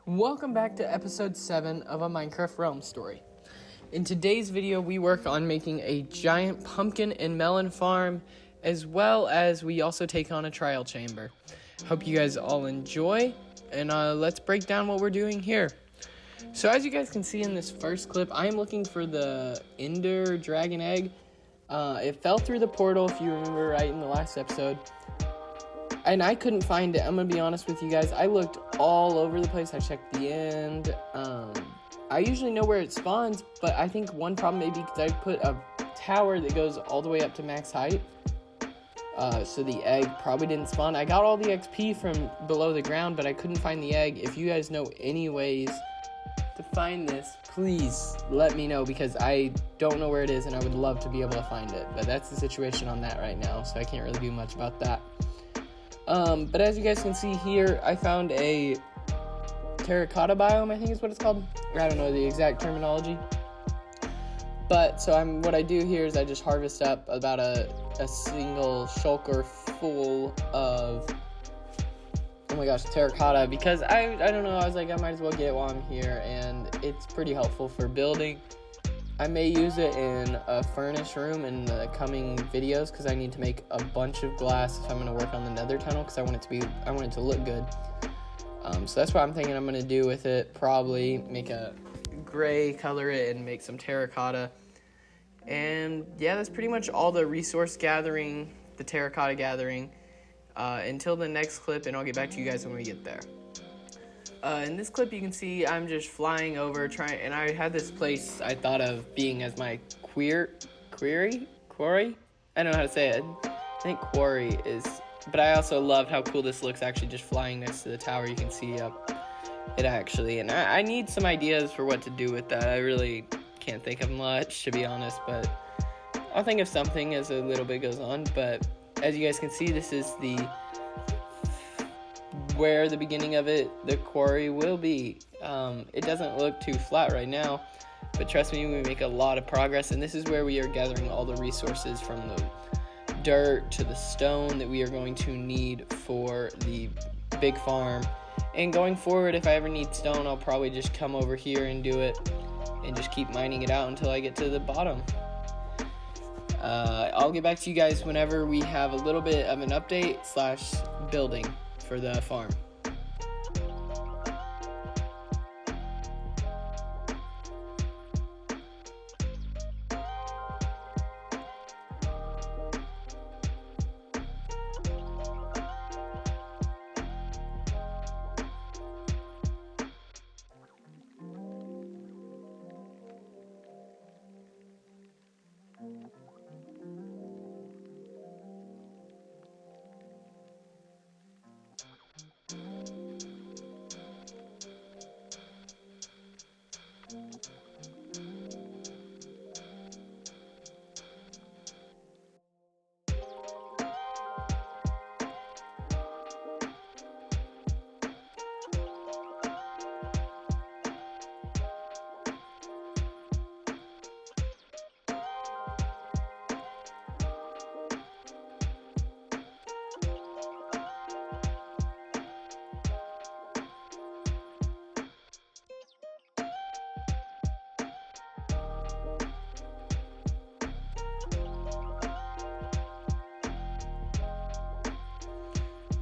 Welcome back to episode 7 of a Minecraft Realm story. In today's video, we work on making a giant pumpkin and melon farm, as well as we also take on a trial chamber. Hope you guys all enjoy, and let's break down what we're doing here. So as you guys can see in this first clip, I am looking for the Ender Dragon Egg. It fell through the portal, if you remember right, in the last episode. And I couldn't find it. I'm going to be honest with you guys. I looked all over the place. I checked the end. I usually know where it spawns, but I think one problem may be because I put a tower that goes all the way up to max height. So the egg probably didn't spawn. I got all the XP from below the ground, but I couldn't find the egg. If you guys know any ways to find this, please let me know, because I don't know where it is and I would love to be able to find it. But that's the situation on that right now, so I can't really do much about that. But as you guys can see here, I found a terracotta biome, I think is what it's called. I don't know the exact terminology. But, so what I do here is I just harvest up about a single shulker full of, oh my gosh, terracotta, because I don't know, I was like, I might as well get it while I'm here, and it's pretty helpful for building. I may use it in a furnace room in the coming videos, because I need to make a bunch of glass if I'm going to work on the nether tunnel, because I want it to look good. So that's what I'm thinking I'm going to do with it. Probably make a gray, color it, and make some terracotta. And yeah, that's pretty much all the resource gathering, the terracotta gathering, until the next clip, and I'll get back to you guys when we get there. In this clip, you can see I'm just flying over, and I had this place I thought of being as my quarry? I don't know how to say it. I think quarry is, but I also love how cool this looks actually just flying next to the tower. You can see up it actually, and I need some ideas for what to do with that. I really can't think of much, to be honest, but I'll think of something as a little bit goes on. But as you guys can see, this is where the beginning of the quarry will be. It doesn't look too flat right now, but trust me, we make a lot of progress, and this is where we are gathering all the resources, from the dirt to the stone that we are going to need for the big farm. And going forward, if I ever need stone, I'll probably just come over here and do it and just keep mining it out until I get to the bottom. I'll get back to you guys whenever we have a little bit of an update / building for the farm.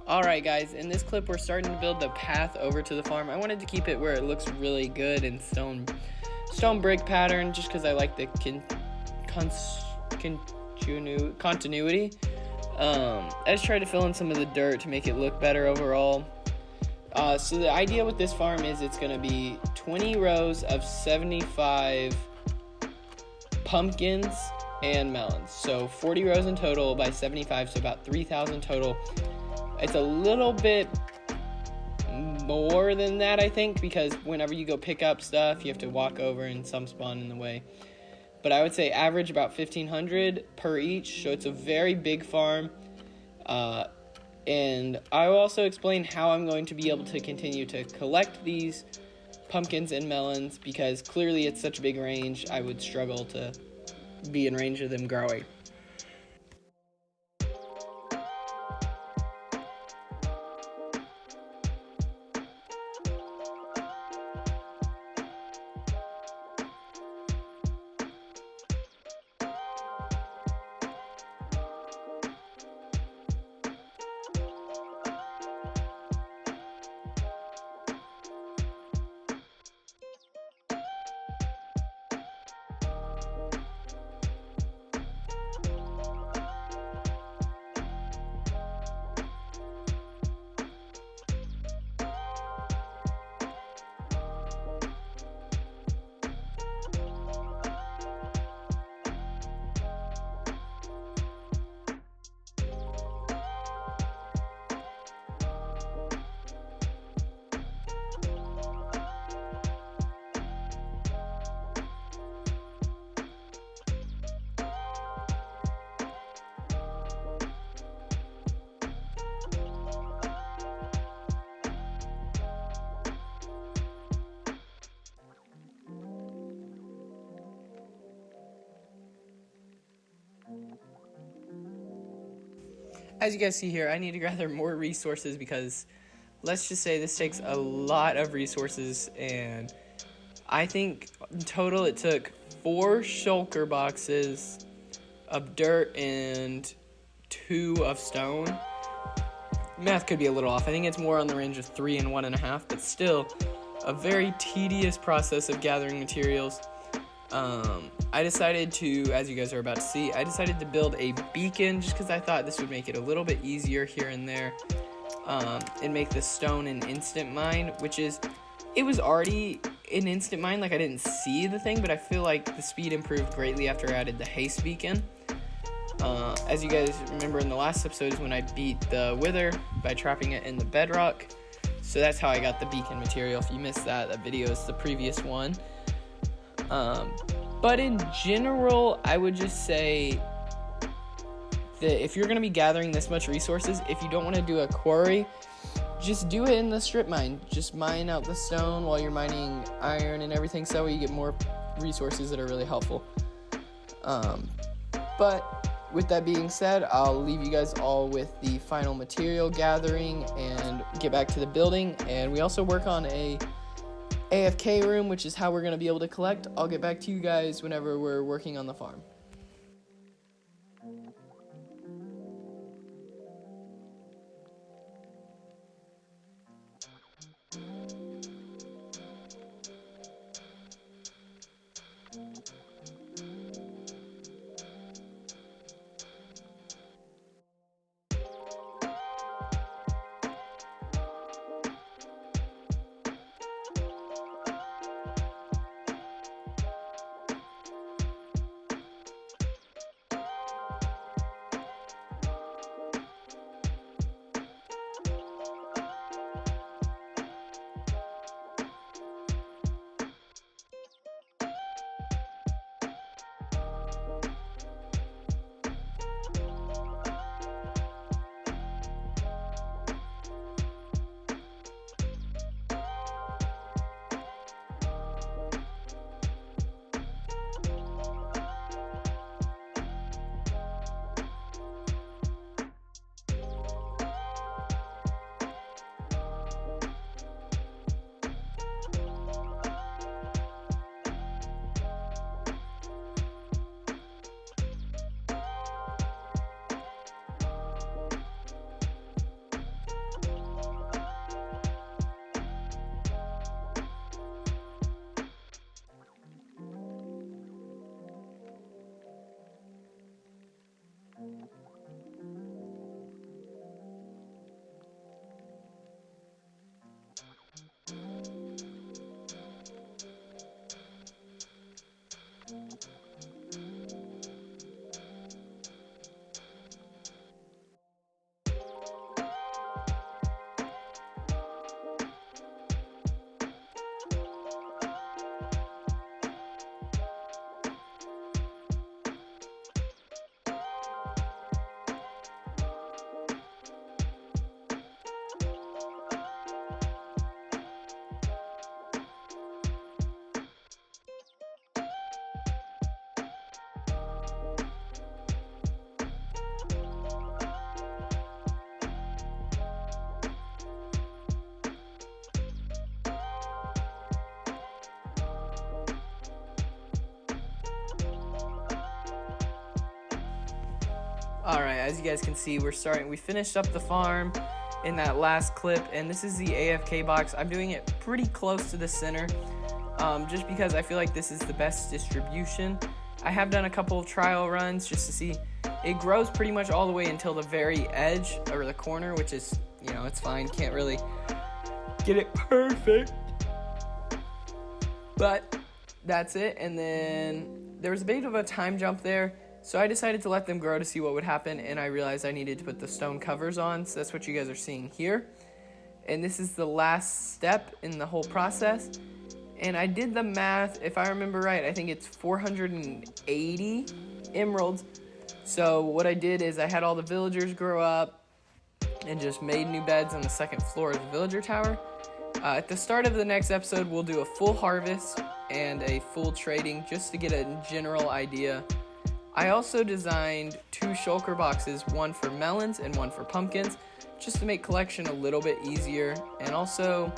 Alright guys, in this clip we're starting to build the path over to the farm. I wanted to keep it where it looks really good in stone brick pattern, just because I like the continuity. I just tried to fill in some of the dirt to make it look better overall. So the idea with this farm is it's going to be 20 rows of 75 pumpkins and melons. So 40 rows in total by 75, so about 3,000 total. It's a little bit more than that, I think, because whenever you go pick up stuff, you have to walk over and some spawn in the way. But I would say average about 1,500 per each, so it's a very big farm. And I will also explain how I'm going to be able to continue to collect these pumpkins and melons, because clearly it's such a big range, I would struggle to be in range of them growing. as you guys see here, I need to gather more resources because let's just say this takes a lot of resources, and I think in total it took 4 shulker boxes of dirt and 2 of stone. Math could be a little off. I think it's more on the range of 3 and 1.5, but still a very tedious process of gathering materials. I decided to, as you guys are about to see, I decided to build a beacon just because I thought this would make it a little bit easier here and there, and make the stone an instant mine, which is, it was already an instant mine, like I didn't see the thing, but I feel like the speed improved greatly after I added the haste beacon. As you guys remember in the last episode is when I beat the wither by trapping it in the bedrock, so that's how I got the beacon material. If you missed that video is the previous one. But in general, I would just say that if you're going to be gathering this much resources, if you don't want to do a quarry, just do it in the strip mine. Just mine out the stone while you're mining iron and everything, so you get more resources that are really helpful. But with that being said, I'll leave you guys all with the final material gathering and get back to the building. And we also work on a AFK room, which is how we're going to be able to collect. I'll get back to you guys whenever we're working on the farm. Alright, as you guys can see, we finished up the farm in that last clip, and this is the AFK box. I'm doing it pretty close to the center, just because I feel like this is the best distribution. I have done a couple of trial runs just to see. It grows pretty much all the way until the very edge, or the corner, which is, you know, it's fine. Can't really get it perfect. But that's it, and then there was a bit of a time jump there. So I decided to let them grow to see what would happen, and I realized I needed to put the stone covers on, so that's what you guys are seeing here. And this is the last step in the whole process. And I did the math, if I remember right, I think it's 480 emeralds. So what I did is I had all the villagers grow up and just made new beds on the second floor of the villager tower. At the start of the next episode, we'll do a full harvest and a full trading just to get a general idea I also designed 2 shulker boxes, one for melons and one for pumpkins, just to make collection a little bit easier, and also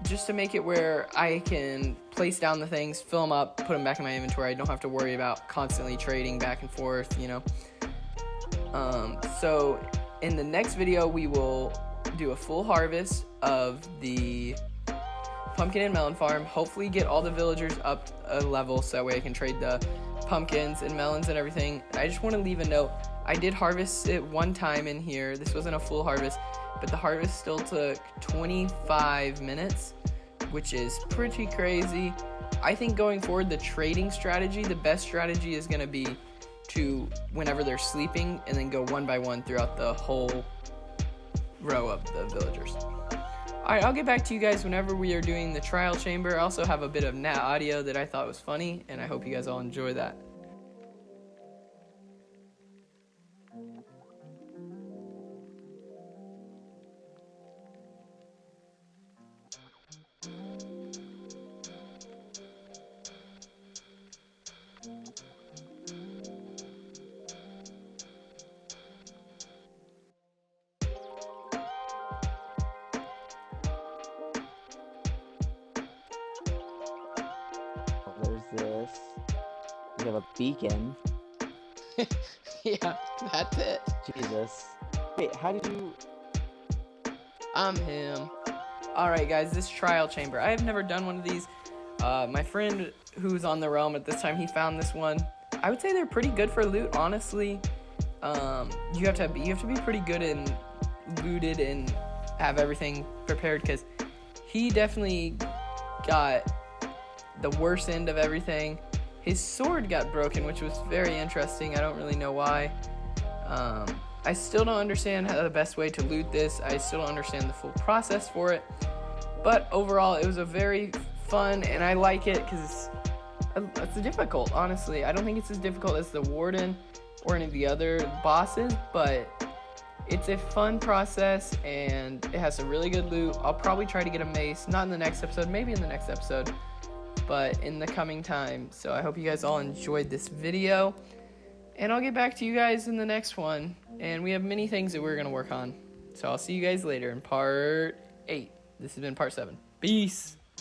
just to make it where I can place down the things, fill them up, put them back in my inventory. I don't have to worry about constantly trading back and forth, you know. So in the next video, we will do a full harvest of the pumpkin and melon farm. Hopefully get all the villagers up a level so that way I can trade the pumpkins and melons and everything. I just want to leave a note. I did harvest it one time in here. This wasn't a full harvest, but the harvest still took 25 minutes, which is pretty crazy. I think going forward, the trading strategy, the best strategy is going to be to, whenever they're sleeping, and then go one by one throughout the whole row of the villagers. Alright, I'll get back to you guys whenever we are doing the trial chamber. I also have a bit of nat audio that I thought was funny, and I hope you guys all enjoy that. There's this. We have a beacon. Yeah, that's it. Jesus. Wait, how did you... I'm him. Alright guys, this trial chamber. I have never done one of these. My friend who's on the realm at this time, he found this one. I would say they're pretty good for loot, honestly. You have to be pretty good and looted and have everything prepared, because he definitely got the worst end of everything. His sword got broken, which was very interesting. I don't really know why. I still don't understand how the best way to loot this. I still don't understand the full process for it. But overall, it was a very fun, and I like it because it's difficult, honestly. I don't think it's as difficult as the Warden or any of the other bosses, but it's a fun process, and it has some really good loot. I'll probably try to get a mace, not in the next episode, maybe in the next episode, but in the coming time. So I hope you guys all enjoyed this video, and I'll get back to you guys in the next one. And we have many things that we're going to work on. So I'll see you guys later in part 8. This has been part 7. Peace.